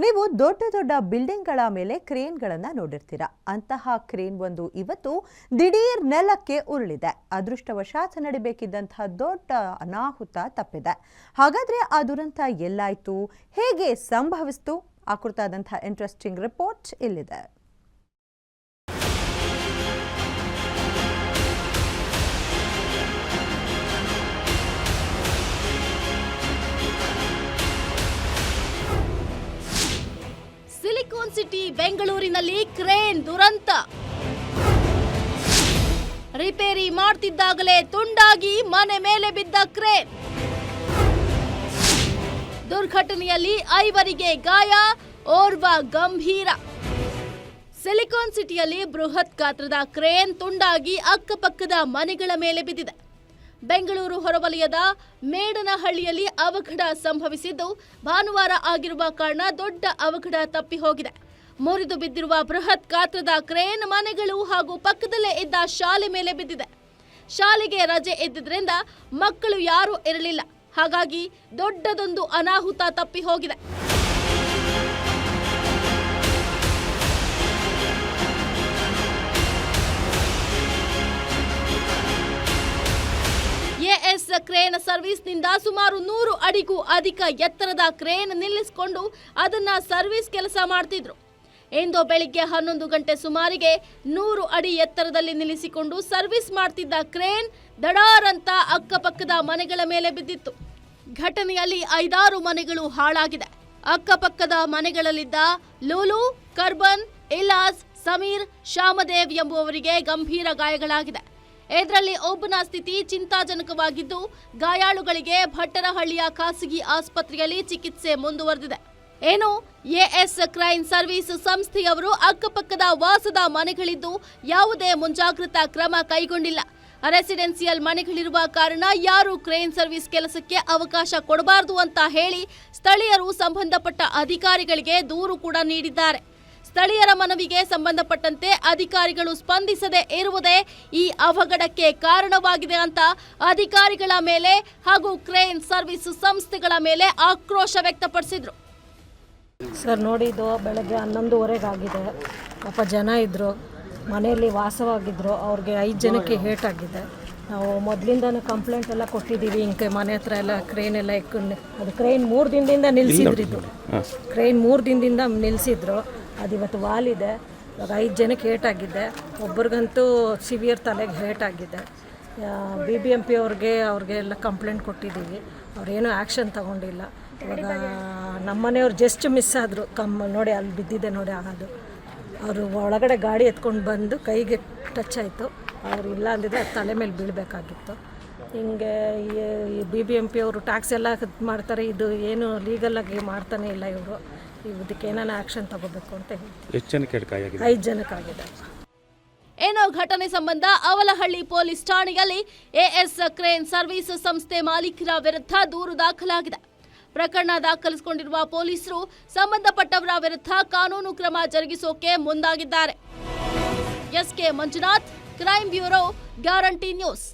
ನೀವು ದೊಡ್ಡ ದೊಡ್ಡ ಬಿಲ್ಡಿಂಗ್ಗಳ ಮೇಲೆ ಕ್ರೇನ್ಗಳನ್ನು ನೋಡಿರ್ತೀರಾ. ಅಂತಹ ಕ್ರೇನ್ ಒಂದು ಇವತ್ತು ದಿಢೀರ್ ನೆಲಕ್ಕೆ ಉರುಳಿದೆ. ಅದೃಷ್ಟವಶಾತ್ ನಡಿಬೇಕಿದ್ದಂತಹ ದೊಡ್ಡ ಅನಾಹುತ ತಪ್ಪಿದೆ. ಹಾಗಾದ್ರೆ ಆ ದುರಂತ ಎಲ್ಲಾಯ್ತು, ಹೇಗೆ ಸಂಭವಿಸಿತು? ಆ ಕುರಿತಾದಂತಹ ಇಂಟ್ರೆಸ್ಟಿಂಗ್ ರಿಪೋರ್ಟ್ ಇಲ್ಲಿದೆ. ಸಿಲಿಕಾನ್ ಸಿಟಿ ಬೆಂಗಳೂರಿನಲ್ಲಿ ಕ್ರೇನ್ ದುರಂತ. ರಿಪೇರಿ ಮಾಡ್ತಿದ್ದಾಗಲೇ ತುಂಡಾಗಿ ಮನೆ ಮೇಲೆ ಬಿದ್ದ ಕ್ರೇನ್. ದುರ್ಘಟನೆಯಲ್ಲಿ 5 ಗಾಯ, ಓರ್ವ ಗಂಭೀರ. ಸಿಲಿಕಾನ್ ಸಿಟಿಯಲ್ಲಿ ಬೃಹತ್ ಗಾತ್ರದ ಕ್ರೇನ್ ತುಂಡಾಗಿ ಅಕ್ಕಪಕ್ಕದ ಮನೆಗಳ ಮೇಲೆ ಬಿದ್ದಿದೆ. ಬೆಂಗಳೂರು ಹೊರವಲಯದ ಮೇಡನಹಳ್ಳಿಯಲ್ಲಿ ಅವಘಡ ಸಂಭವಿಸಿದ್ದು ಭಾನುವಾರ ಆಗಿರುವ ಕಾರಣ ದೊಡ್ಡ ಅವಘಡ ತಪ್ಪಿ ಹೋಗಿದೆ. ಮುರಿದು ಬಿದ್ದಿರುವ ಬೃಹತ್ ಗಾತ್ರದ ಕ್ರೇನ್ ಮನೆಗಳು ಹಾಗೂ ಪಕ್ಕದಲ್ಲೇ ಇದ್ದ ಶಾಲೆ ಮೇಲೆ ಬಿದ್ದಿದೆ. ಶಾಲೆಗೆ ರಜೆ ಇದ್ದಿದ್ರಿಂದ ಮಕ್ಕಳು ಯಾರೂ ಇರಲಿಲ್ಲ. ಹಾಗಾಗಿ ದೊಡ್ಡದೊಂದು ಅನಾಹುತ ತಪ್ಪಿ ಹೋಗಿದೆ. ಎಎಸ್ ಕ್ರೇನ್ ಸರ್ವಿಸ್ನಿಂದ ಸುಮಾರು 100 ಅಡಿಗೂ ಅಧಿಕ ಎತ್ತರದ ಕ್ರೇನ್ ನಿಲ್ಲಿಸಿಕೊಂಡು ಅದನ್ನ ಸರ್ವಿಸ್ ಕೆಲಸ ಮಾಡ್ತಿದ್ರು. ಇಂದು ಬೆಳಿಗ್ಗೆ 11 ಗಂಟೆ ಸುಮಾರಿಗೆ 100 ಅಡಿ ಎತ್ತರದಲ್ಲಿ ನಿಲ್ಲಿಸಿಕೊಂಡು ಸರ್ವಿಸ್ ಮಾಡ್ತಿದ್ದ ಕ್ರೇನ್ ದಡಾರ್ ಅಂತ ಅಕ್ಕಪಕ್ಕದ ಮನೆಗಳ ಮೇಲೆ ಬಿದ್ದಿತ್ತು. ಘಟನೆಯಲ್ಲಿ 5-6 ಮನೆಗಳು ಹಾಳಾಗಿದೆ. ಅಕ್ಕಪಕ್ಕದ ಮನೆಗಳಲ್ಲಿದ್ದ ಲೂಲು, ಕರ್ಬನ್, ಇಲಾಸ್, ಸಮೀರ್, ಶ್ಯಾಮದೇವ್ ಎಂಬುವವರಿಗೆ ಗಂಭೀರ ಗಾಯಗಳಾಗಿದೆ. ಇದರಲ್ಲಿ ಒಬ್ಬನ ಸ್ಥಿತಿ ಚಿಂತಾಜನಕವಾಗಿದ್ದು, ಗಾಯಾಳುಗಳಿಗೆ ಭಟ್ಟರಹಳ್ಳಿಯ ಖಾಸಗಿ ಆಸ್ಪತ್ರೆಯಲ್ಲಿ ಚಿಕಿತ್ಸೆ ಮುಂದುವರೆದಿದೆ. ಏನು ಎಎಸ್ ಕ್ರೇನ್ ಸರ್ವಿಸ್ ಸಂಸ್ಥೆಯವರು ಅಕ್ಕಪಕ್ಕದ ವಾಸದ ಮನೆಗಳಿದ್ದು ಯಾವುದೇ ಮುಂಜಾಗ್ರತಾ ಕ್ರಮ ಕೈಗೊಂಡಿಲ್ಲ. ರೆಸಿಡೆನ್ಸಿಯಲ್ ಮನೆಗಳಿರುವ ಕಾರಣ ಯಾರು ಕ್ರೇನ್ ಸರ್ವಿಸ್ ಕೆಲಸಕ್ಕೆ ಅವಕಾಶ ಕೊಡಬಾರದು ಅಂತ ಹೇಳಿ ಸ್ಥಳೀಯರು ಸಂಬಂಧಪಟ್ಟ ಅಧಿಕಾರಿಗಳಿಗೆ ದೂರು ಕೂಡ ನೀಡಿದ್ದಾರೆ. ಸ್ಥಳೀಯರ ಮನವಿಗೆ ಸಂಬಂಧಪಟ್ಟಂತೆ ಅಧಿಕಾರಿಗಳು ಸ್ಪಂದಿಸದೇ ಇರುವುದೇ ಈ ಅವಘಡಕ್ಕೆ ಕಾರಣವಾಗಿದೆ ಅಂತ ಅಧಿಕಾರಿಗಳ ಮೇಲೆ ಹಾಗೂ ಕ್ರೇನ್ ಸರ್ವಿಸ್ ಸಂಸ್ಥೆಗಳ ಮೇಲೆ ಆಕ್ರೋಶ ವ್ಯಕ್ತಪಡಿಸಿದ್ರು. ಸರ್ ನೋಡಿದ್ದು ಬೆಳಗ್ಗೆ 11:15 ಆಗಿದೆ. ಪಾಪ ಜನ ಇದ್ದರು, ಮನೆಯಲ್ಲಿ ವಾಸವಾಗಿದ್ದರು. ಅವ್ರಿಗೆ 5 ಜನಕ್ಕೆ ಹೇಟ್ ಆಗಿದೆ. ನಾವು ಮೊದಲಿಂದನೂ ಕಂಪ್ಲೇಂಟ್ ಎಲ್ಲ ಕೊಟ್ಟಿದ್ದೀವಿ. ಹಿಂಗೆ ಮನೆ ಹತ್ರ ಎಲ್ಲ ಕ್ರೇನ್ ಎಲ್ಲ ಅದು ಕ್ರೇನ್ 3 ದಿನದಿಂದ ನಿಲ್ಲಿಸಿದ್ರು. ಕ್ರೇನ್ 3 ದಿನದಿಂದ ನಿಲ್ಲಿಸಿದ್ರು. ಅದು ಇವತ್ತು ವಾಲಿದೆ. ಇವಾಗ 5 ಜನಕ್ಕೆ ಹೇಟ್ ಆಗಿದೆ. ಒಬ್ರಿಗಂತೂ ಸಿವಿಯರ್ ತಲೆಗೆ ಹೇಟ್ ಆಗಿದೆ. BBMP ಅವ್ರಿಗೆ ಎಲ್ಲ ಕಂಪ್ಲೇಂಟ್ ಕೊಟ್ಟಿದ್ದೀವಿ. ಅವ್ರೇನೂ ಆ್ಯಕ್ಷನ್ ತಗೊಂಡಿಲ್ಲ. ಇವಾಗ ನಮ್ಮನೆಯವ್ರು ಜಸ್ಟ್ ಮಿಸ್ ಆದರು. ನೋಡಿ ಅಲ್ಲಿ ಬಿದ್ದಿದೆ ನೋಡಿ. ಅದು ಅವರು ಒಳಗಡೆ ಗಾಡಿ ಎತ್ಕೊಂಡು ಬಂದು ಕೈಗೆ ಟಚ್ ಆಯಿತು. ಅವ್ರು ಇಲ್ಲ ಅಂದಿದ್ರೆ ತಲೆ ಮೇಲೆ ಬೀಳಬೇಕಾಗಿತ್ತು. ಹಿಂಗೆ ಈ BBMP ಅವರು ಟ್ಯಾಕ್ಸ್ ಎಲ್ಲ ಮಾಡ್ತಾರೆ. ಇದು ಏನು ಲೀಗಲಾಗಿ ಮಾಡ್ತಾನೆ ಇಲ್ಲ ಇವರು. ಇದಕ್ಕೆ ಏನಾನ ಆಕ್ಷನ್ ತಗೋಬೇಕು ಅಂತ ಹೇಳ್ತೀವಿ. 5 ಜನಕ್ಕಾಗಿದೆ. ಏನೋ ಘಟನೆ ಸಂಬಂಧ ಅವಲಹಳ್ಳಿ ಪೊಲೀಸ್ ಠಾಣೆಯಲ್ಲಿ ಎಎಸ್ ಕ್ರೇನ್ ಸರ್ವಿಸ್ ಸಂಸ್ಥೆ ಮಾಲೀಕರ ವಿರುದ್ಧ ದೂರು ದಾಖಲಾಗಿದೆ. ಪ್ರಕರಣ ದಾಖಲಿಸಿಕೊಂಡಿರುವ ಪೊಲೀಸರು ಸಂಬಂಧಪಟ್ಟವರ ವಿರುದ್ಧ ಕಾನೂನು ಕ್ರಮ ಜರುಗಿಸೋಕೆ ಮುಂದಾಗಿದ್ದಾರೆ. SK Manjunath, crime bureau, guarantee news.